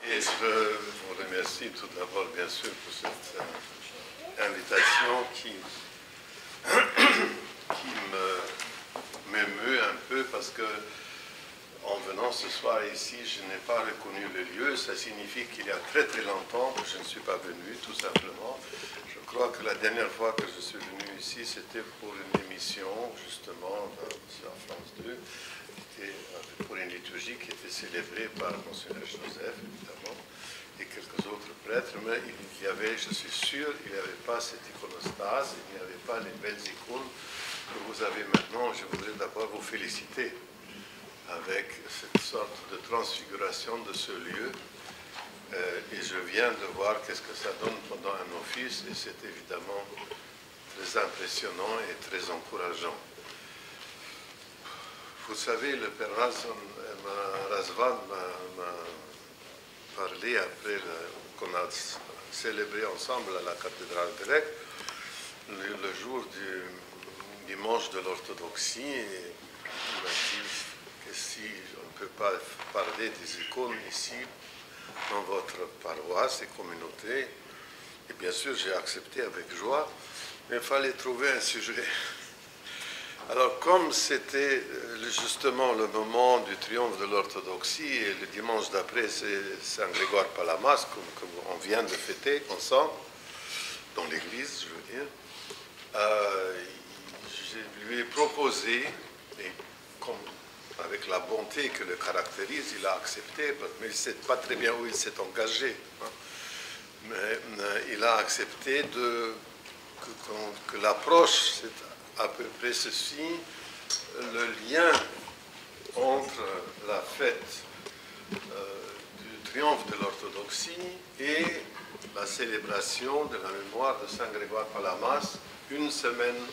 Et je vous remercie tout d'abord, bien sûr, pour cette invitation qui m'émeut un peu parce que, en venant ce soir ici, je n'ai pas reconnu le lieu. Ça signifie qu'il y a très très longtemps que je ne suis pas venu, tout simplement. Je crois que la dernière fois que je suis venu ici, c'était pour une émission, justement, sur France 2, pour une liturgie qui était célébrée par Monseigneur Joseph, évidemment, et quelques autres prêtres, mais il y avait, je suis sûr, il n'y avait pas cette iconostase, il n'y avait pas les belles icônes que vous avez maintenant. Je voudrais d'abord vous féliciter avec cette sorte de transfiguration de ce lieu. Et je viens de voir qu'est-ce que ça donne pendant un office, et c'est évidemment très impressionnant et très encourageant. Vous savez, le Père Razvan m'a parlé après qu'on a célébré ensemble à la cathédrale grecque, le jour du dimanche de l'orthodoxie, et il m'a dit que si on ne peut pas parler des icônes ici, dans votre paroisse et communauté, et bien sûr j'ai accepté avec joie, mais il fallait trouver un sujet. Alors, comme c'était justement le moment du triomphe de l'orthodoxie, et le dimanche d'après, c'est Saint-Grégoire Palamas, qu'on vient de fêter ensemble, dans l'église, je veux dire, je lui ai proposé, et comme avec la bonté que le caractérise, il a accepté, mais il ne sait pas très bien où il s'est engagé. Hein. Mais il a accepté que l'approche, c'est à peu près ceci, le lien entre la fête du triomphe de l'orthodoxie et la célébration de la mémoire de Saint Grégoire Palamas une semaine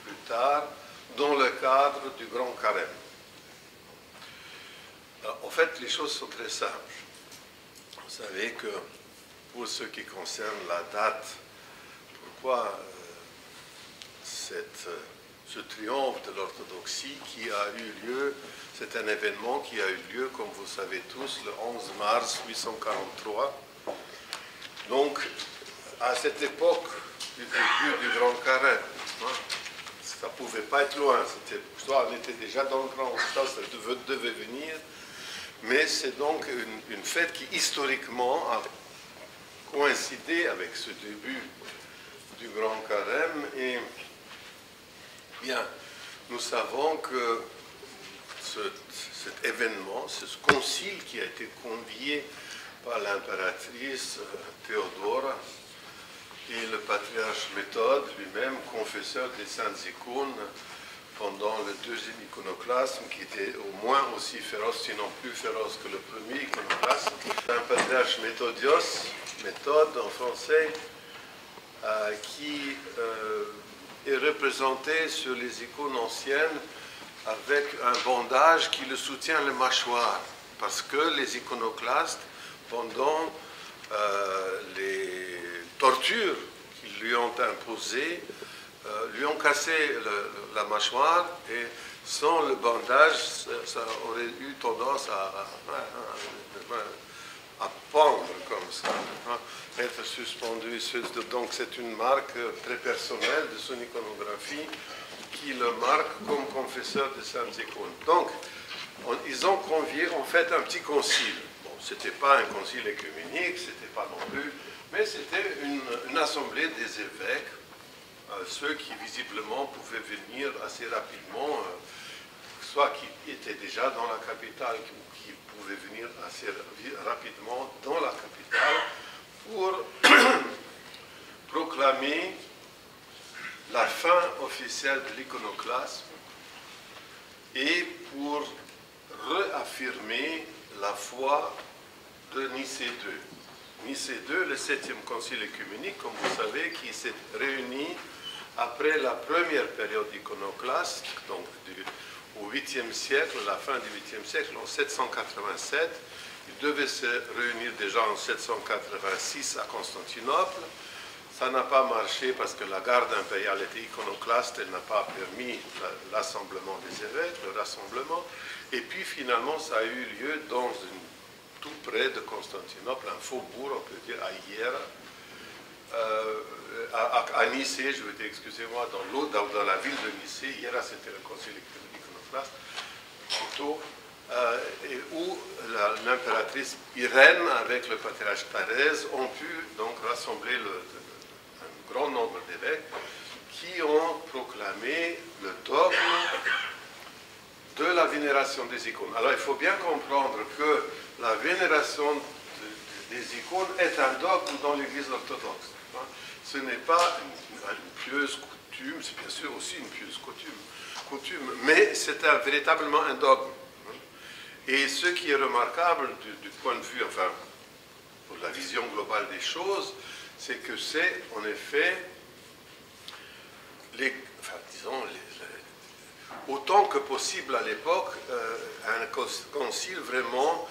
plus tard, dans le cadre du Grand Carême. Alors, en fait, les choses sont très simples. Vous savez que pour ce qui concerne la date, pourquoi ce triomphe de l'orthodoxie qui a eu lieu, c'est un événement qui a eu lieu, comme vous savez tous, le 11 mars 843. Donc, à cette époque du début du Grand Carême, hein, ça ne pouvait pas être loin, soit on était déjà dans le Grand Carême, ça devait venir, mais c'est donc une fête qui historiquement a coïncidé avec ce début du Grand Carême. Et bien, nous savons que cet événement, ce concile qui a été convié par l'impératrice Théodora et le patriarche Méthode, lui-même confesseur des saintes icônes pendant le deuxième iconoclasme, qui était au moins aussi féroce, sinon plus féroce que le premier iconoclasme, un patriarche Méthodios, méthode en français, qui est représenté sur les icônes anciennes avec un bandage qui le soutient les mâchoires, parce que les iconoclastes, pendant les tortures qu'ils lui ont imposées, lui ont cassé la mâchoire, et sans le bandage, ça aurait eu tendance à pendre comme ça, hein, être suspendu. Donc c'est une marque très personnelle de son iconographie qui le marque comme confesseur de saintes icônes. Donc, ils ont convié en fait un petit concile. Bon, ce n'était pas un concile œcuménique, c'était pas non plus, mais c'était une assemblée des évêques, ceux qui visiblement pouvaient venir assez rapidement, soit qui étaient déjà dans la capitale, ou qui pouvaient venir assez rapidement dans la capitale pour proclamer la fin officielle de l'iconoclasme et pour réaffirmer la foi de Nicée II. Nicée II, le 7e concile œcuménique, comme vous savez, qui s'est réuni après la première période iconoclaste, donc au 8e siècle, la fin du 8e siècle, en 787. Il devait se réunir déjà en 786 à Constantinople. Ça n'a pas marché parce que la garde impériale était iconoclaste, elle n'a pas permis l'assemblement des évêques, le rassemblement. Et puis finalement, ça a eu lieu dans tout près de Constantinople, un faubourg, on peut dire, à Hyères, à Nicée, je veux dire, excusez-moi, dans la ville de Nicée. Hyères, c'était le concile iconoclaste, plutôt, et où l'impératrice Irène, avec le patriarche Thérèse, ont pu donc rassembler un grand nombre d'évêques qui ont proclamé le dogme de la vénération des icônes. Alors il faut bien comprendre que la vénération des icônes est un dogme dans l'Église orthodoxe. Ce n'est pas une pieuse coutume, c'est bien sûr aussi une pieuse coutume, mais c'est véritablement un dogme. Et ce qui est remarquable du point de vue, enfin, pour la vision globale des choses, c'est que c'est en effet, autant que possible à l'époque, un concile vraiment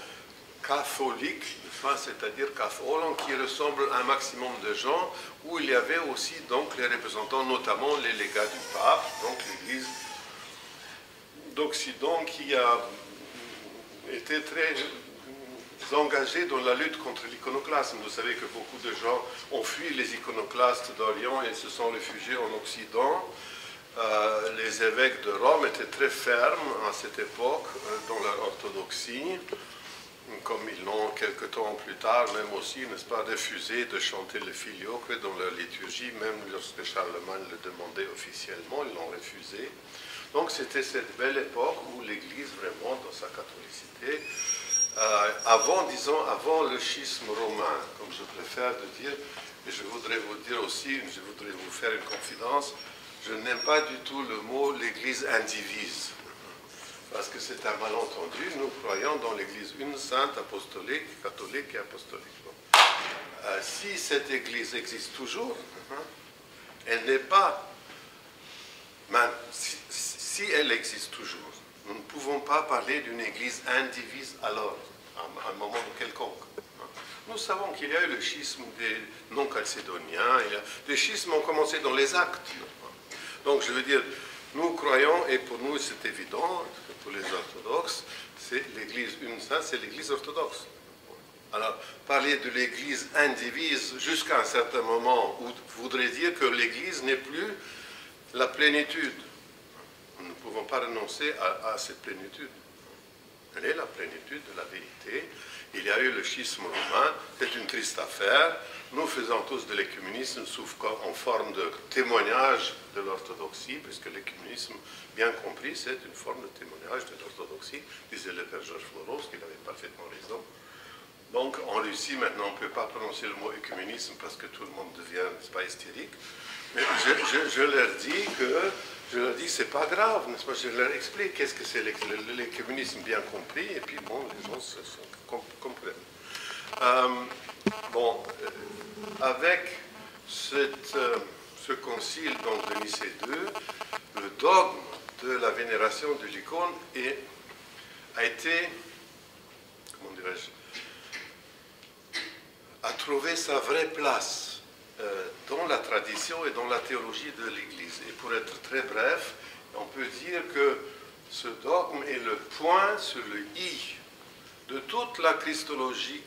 catholique, c'est-à-dire catholon, qui ressemble à un maximum de gens, où il y avait aussi donc les représentants, notamment les légats du pape, donc l'Église d'Occident, qui a été très engagée dans la lutte contre l'iconoclasme. Vous savez que beaucoup de gens ont fui les iconoclastes d'Orient et se sont réfugiés en Occident. Les évêques de Rome étaient très fermes à cette époque dans leur orthodoxie, comme ils l'ont quelque temps plus tard, même aussi, n'est-ce pas, refusé de chanter le filioque dans leur liturgie, même lorsque Charlemagne le demandait officiellement, ils l'ont refusé. Donc c'était cette belle époque où l'Église, vraiment, dans sa catholicité, avant le schisme romain, comme je préfère de dire, et je voudrais vous dire aussi, je voudrais vous faire une confidence, je n'aime pas du tout le mot « l'Église indivise », parce que c'est un malentendu. Nous croyons dans l'Église une sainte, apostolique, catholique et apostolique. Si cette Église existe toujours, elle n'est pas... Si elle existe toujours, nous ne pouvons pas parler d'une Église indivise alors, à un moment quelconque. Nous savons qu'il y a eu le schisme des non-chalcédoniens, les schismes ont commencé dans les actes. Donc je veux dire, nous croyons, et pour nous c'est évident, pour les orthodoxes, c'est l'Église une sainte, c'est l'Église orthodoxe. Alors, parler de l'Église indivise jusqu'à un certain moment voudrait dire que l'Église n'est plus la plénitude. Nous ne pouvons pas renoncer à cette plénitude. Elle est la plénitude de la vérité. Il y a eu le schisme romain, c'est une triste affaire. Nous faisons tous de l'écuménisme en forme de témoignage de l'orthodoxie, puisque l'écuménisme, bien compris, c'est une forme de témoignage de l'orthodoxie, disait le père Georges Floros, qu'il avait parfaitement raison. Donc en Russie, maintenant, on ne peut pas prononcer le mot écuménisme parce que tout le monde devient, n'est-ce pas, hystérique. Mais je leur dis que c'est pas grave, n'est-ce pas? Je leur explique qu'est-ce que c'est l'écuménisme bien compris, et puis bon, les gens comprennent. Avec ce concile donc, de Nicée II, le dogme de la vénération de l'icône a été, comment dirais-je, a trouvé sa vraie place dans la tradition et dans la théologie de l'Église. Et pour être très bref, on peut dire que ce dogme est le point sur le « i » de toute la christologie